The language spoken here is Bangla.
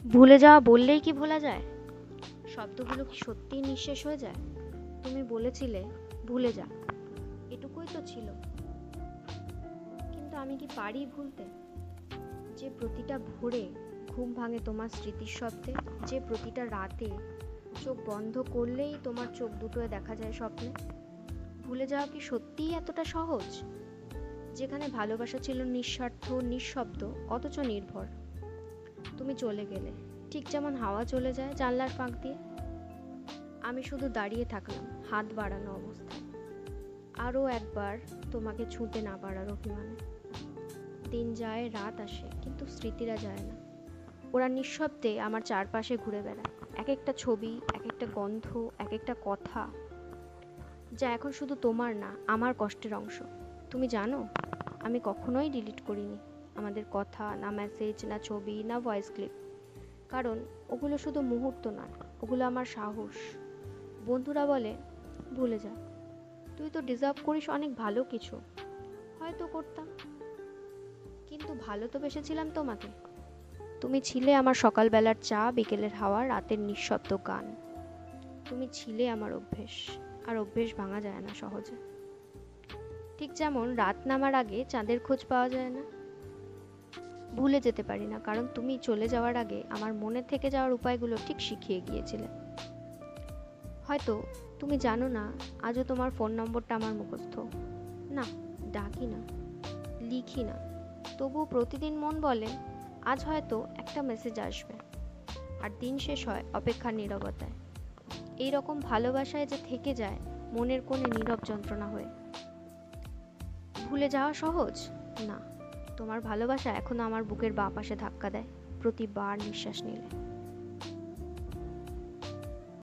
ভুলে যাওয়া বললেই কি ভোলা যায়? শব্দগুলো কি সত্যিই নিঃশেষ হয়ে যায়? তুমি বলেছিলে ভুলে যা, এটুকুই তো ছিল। কিন্তু আমি কি পারি ভুলতে? যে প্রতিটা ভোরে ঘুম ভাঙে তোমার স্মৃতির শব্দে, যে প্রতিটা রাতে চোখ বন্ধ করলেই তোমার চোখ দুটোয় দেখা যায় স্বপ্নে। ভুলে যাওয়া কি সত্যিই এতটা সহজ? যেখানে ভালোবাসা ছিল নিঃস্বার্থ, নিঃশব্দ, অথচ নির্ভর। তুমি চলে গেলে, ঠিক যেমন হাওয়া চলে যায় জানলার ফাঁক দিয়ে। আমি শুধু দাঁড়িয়ে থাকলাম, হাত বাড়ানো অবস্থায়, আরও একবার তোমাকে ছুঁতে না পারার অভিমানে। দিন যায়, রাত আসে, কিন্তু স্মৃতিরা যায় না। ওরা নিঃশব্দে আমার চারপাশে ঘুরে বেড়ায়, এক একটা ছবি, এক একটা গন্ধ, এক একটা কথা, যা এখন শুধু তোমার না, আমার কষ্টের অংশ। তুমি জানো, আমি কখনোই ডিলিট করিনি আমাদের কথা, না মেসেজ, না ছবি, না ভয়েস ক্লিপ। কারণ ওগুলো শুধু মুহূর্ত নয়, ওগুলো আমার সাহস। বন্ধুরা বলে ভুলে যা, তুই তো ডিজার্ভ করিস অনেক ভালো কিছু। হয়তো করতাম, কিন্তু ভালো তো বেসেছিলাম তোমাকে। তুমি ছিলে আমার সকালবেলার চা, বিকেলের হাওয়া, রাতের নিঃশব্দ গান। তুমি ছিলে আমার অভ্যেস, আর অভ্যেস ভাঙা যায় না সহজে। ঠিক যেমন রাত নামার আগে চাঁদের খোঁজ পাওয়া যায় না। ভুলে যেতে পারি না, কারণ তুমি চলে যাওয়ার আগে আমার মনে থেকে যাওয়ার উপায়গুলো ঠিক শিখিয়ে গিয়েছিলে। হয়তো তুমি জানো না, আজও তোমার ফোন নম্বরটা আমার মুখস্থ। না, ডাকি না, লিখি না, তবুও প্রতিদিন মন বলে আজ হয়তো একটা মেসেজ আসবে। আর দিন শেষ হয় অপেক্ষার নীরবতায়। এই রকম ভালোবাসায় যে থেকে যায় মনের কোণে নীরব যন্ত্রণা হয়ে। ভুলে যাওয়া সহজ না, তোমার ভালোবাসা এখনো আমার বুকের বাঁ পাশে ধাক্কা দেয় প্রতিবার নিঃশ্বাস নিলে।